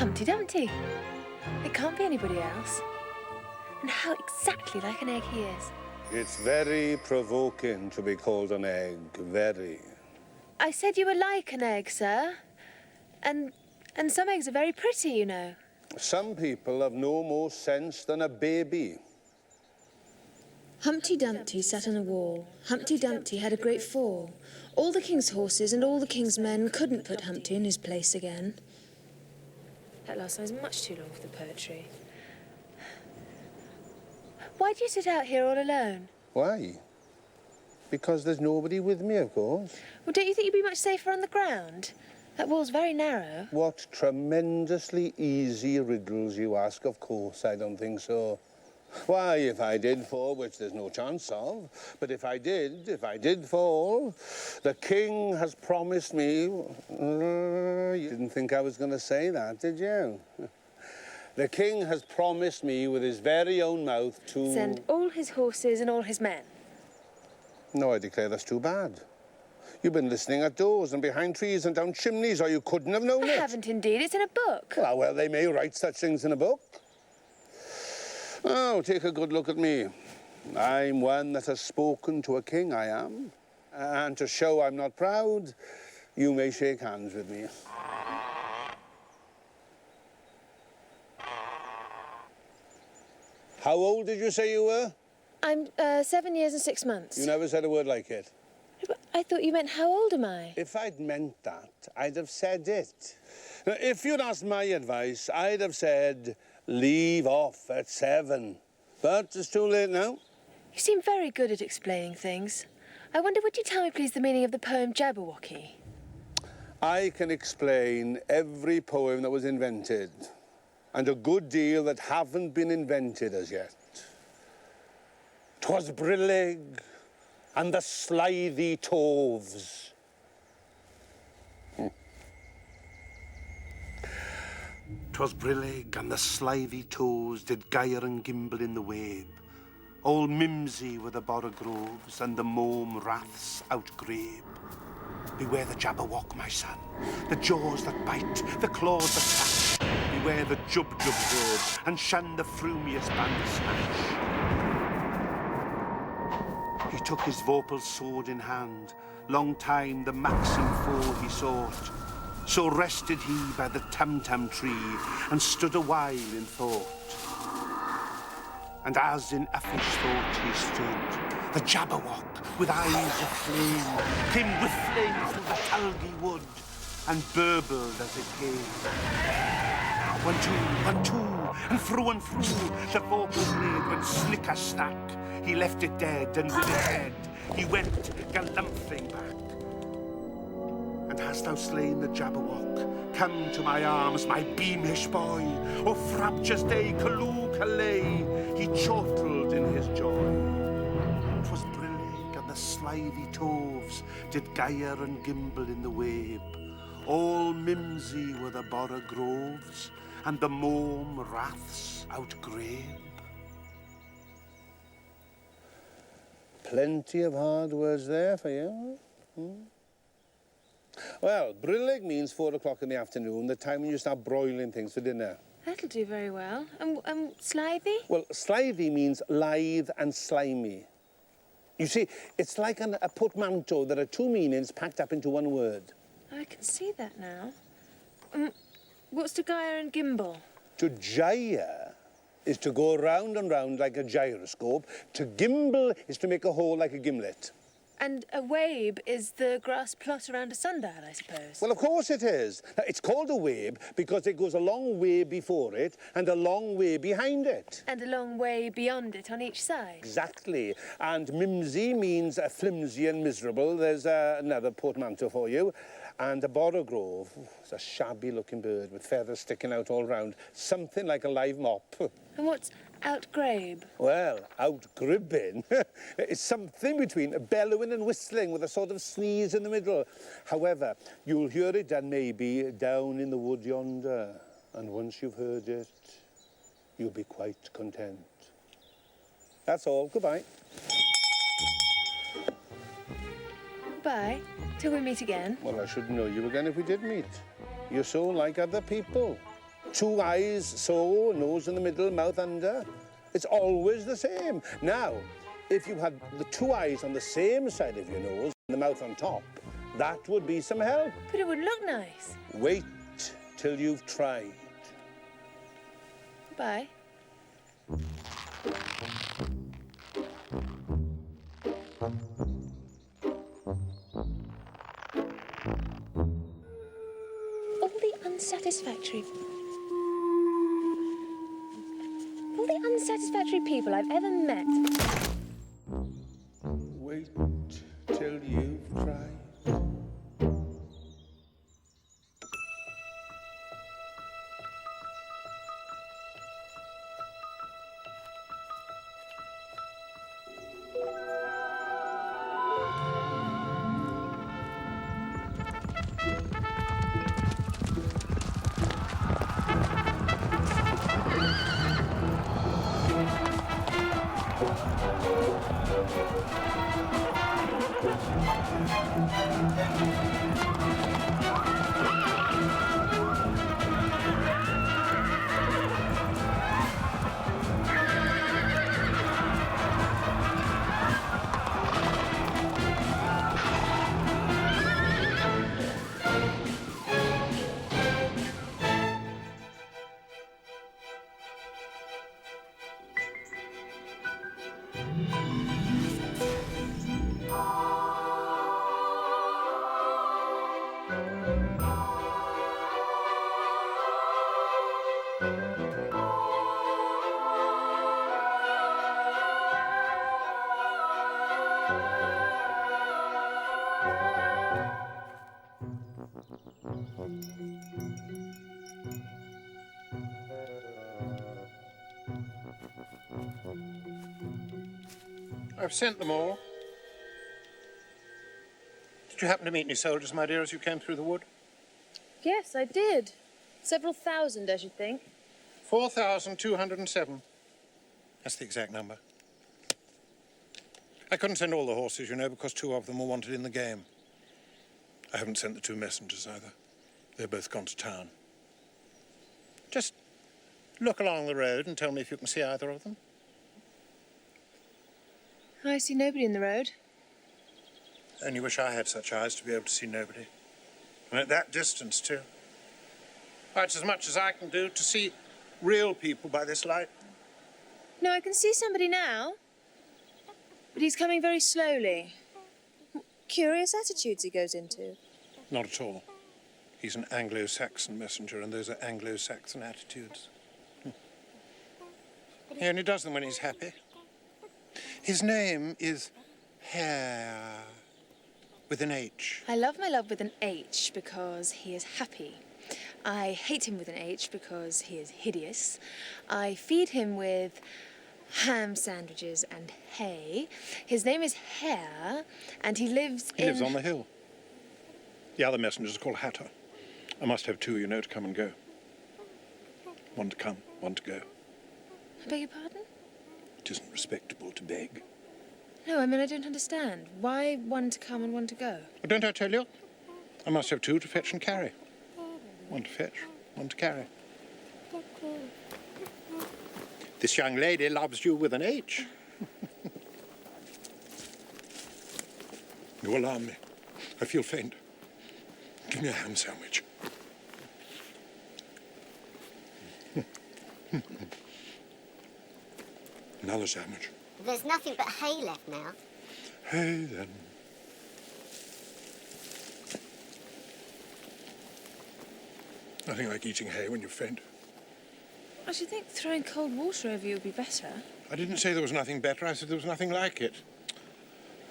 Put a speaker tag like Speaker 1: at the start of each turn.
Speaker 1: Humpty Dumpty. It can't be anybody else. And how exactly like an egg he is.
Speaker 2: It's very provoking to be called an egg, very.
Speaker 1: I said you were like an egg, sir. And some eggs are very pretty, you know.
Speaker 2: Some people have no more sense than a baby.
Speaker 1: Humpty Dumpty sat on a wall. Humpty Dumpty had a great fall. All the king's horses and all the king's men couldn't put Humpty in his place again. That last line is much too long for the poetry. Why do you sit out here all alone?
Speaker 2: Why? Because there's nobody with me, of course.
Speaker 1: Well, don't you think you'd be much safer on the ground? That wall's very narrow.
Speaker 2: What tremendously easy riddles you ask. Of course, I don't think so. Why, if I did fall, which there's no chance of, but if I did fall, the king has promised me... You didn't think I was going to say that, did you? The king has promised me with his very own mouth to...
Speaker 1: Send all his horses and all his men.
Speaker 2: No, I declare that's too bad. You've been listening at doors and behind trees and down chimneys, or you couldn't have known it.
Speaker 1: I haven't indeed. It's in a book.
Speaker 2: Well, they may write such things in a book. Oh, take a good look at me. I'm one that has spoken to a king, I am. And to show I'm not proud, you may shake hands with me. How old did you say you were?
Speaker 1: I'm 7 years and 6 months.
Speaker 2: You never said a word like it.
Speaker 1: I thought you meant how old am I?
Speaker 2: If I'd meant that, I'd have said it. Now, if you'd asked my advice, I'd have said, leave off at 7. But it's too late now.
Speaker 1: You seem very good at explaining things. I wonder, would you tell me, please, the meaning of the poem Jabberwocky?
Speaker 2: I can explain every poem that was invented, and a good deal that haven't been invented as yet. 'Twas brillig and the slithy toves. 'Twas brillig and the slithy toves did gyre and gimble in the wabe. Old mimsy were the borogroves and the mome raths outgrabe. Beware the Jabberwock, my son, the jaws that bite, the claws that catch. Beware the jub-jub bird, and shun the frumious bandersnatch. He took his vorpal sword in hand, long time the maxim foe he sought. So rested he by the tam-tam tree, and stood a while in thought. And as in uffish thought he stood, the Jabberwock, with eyes of flame, came whiffling through the tulgey wood, and burbled as it came. 1, 2, 1, 2, and through the vorpal blade went snicker-snack. He left it dead, and with its head he went galumphing back. And hast thou slain the Jabberwock? Come to my arms, my beamish boy. O frabjous day, calloo, callay, he chortled in his joy. 'Twas brillig and the slithy toves did gyre and gimble in the wabe. All mimsy were the borogroves, and the mome raths outgrabe. Plenty of hard words there for you. Well, brillig means 4 o'clock in the afternoon, the time when you start broiling things for dinner.
Speaker 1: That'll do very well. And slithy?
Speaker 2: Well, slithy means lithe and slimy. You see, it's like a portmanteau. There are 2 meanings packed up into 1 word.
Speaker 1: I can see that now. What's to gyre and gimble?
Speaker 2: To gyre is to go round and round like a gyroscope. To gimble is to make a hole like a gimlet.
Speaker 1: And a wabe is the grass plot around a sundial, I suppose.
Speaker 2: Well, of course it is. Now, it's called a wabe because it goes a long way before it and a long way behind it.
Speaker 1: And a long way beyond it on each side.
Speaker 2: Exactly. And mimsy means flimsy and miserable. There's another portmanteau for you. And a borogrove, it's a shabby-looking bird with feathers sticking out all round, something like a live mop.
Speaker 1: And what's outgrabe?
Speaker 2: Well, outgribbing is something between bellowing and whistling with a sort of sneeze in the middle. However, you'll hear it done maybe down in the wood yonder. And once you've heard it, you'll be quite content. That's all. Goodbye.
Speaker 1: Goodbye. Till we meet again.
Speaker 2: Well, I should know you again if we did meet. You're so like other people. 2 eyes, so, nose in the middle, mouth under. It's always the same. Now, if you had the 2 eyes on the same side of your nose and the mouth on top, that would be some help.
Speaker 1: But it would look nice.
Speaker 2: Wait till you've tried.
Speaker 1: Bye. All the unsatisfactory people I've ever met.
Speaker 2: Wait till you've tried.
Speaker 3: I've sent them all. Did you happen to meet any soldiers, my dear, as you came through the wood?
Speaker 1: Yes, I did. Several thousand, I should think.
Speaker 3: 4,207. That's the exact number. I couldn't send all the horses, you know, because 2 of them were wanted in the game. I haven't sent the 2 messengers either. They're both gone to town. Just look along the road and tell me if you can see either of them.
Speaker 1: I see nobody in the road.
Speaker 3: Only wish I had such eyes to be able to see nobody. And at that distance, too. That's as much as I can do to see real people by this light.
Speaker 1: No, I can see somebody now. But he's coming very slowly. Curious attitudes he goes into.
Speaker 3: Not at all. He's an Anglo-Saxon messenger, and those are Anglo-Saxon attitudes. He only does them when he's happy. His name is Hare, with an H.
Speaker 1: I love my love with an H because he is happy. I hate him with an H because he is hideous. I feed him with ham sandwiches and hay. His name is Hare, and he lives
Speaker 3: He lives on the hill. The other messenger's called Hatter. I must have 2, you know, to come and go. One to come, one to go.
Speaker 1: I beg your pardon?
Speaker 3: It isn't respectable to beg.
Speaker 1: No, I mean, I don't understand. Why one to come and one to go?
Speaker 3: Well, don't I tell you? I must have 2 to fetch and carry. One to fetch, one to carry. This young lady loves you with an H. You alarm me. I feel faint. Give me a ham sandwich. Another sandwich.
Speaker 4: There's nothing but hay left now.
Speaker 3: Hey, then. Nothing like eating hay when you faint.
Speaker 1: I should think throwing cold water over you would be better.
Speaker 3: I didn't say there was nothing better. I said there was nothing like it.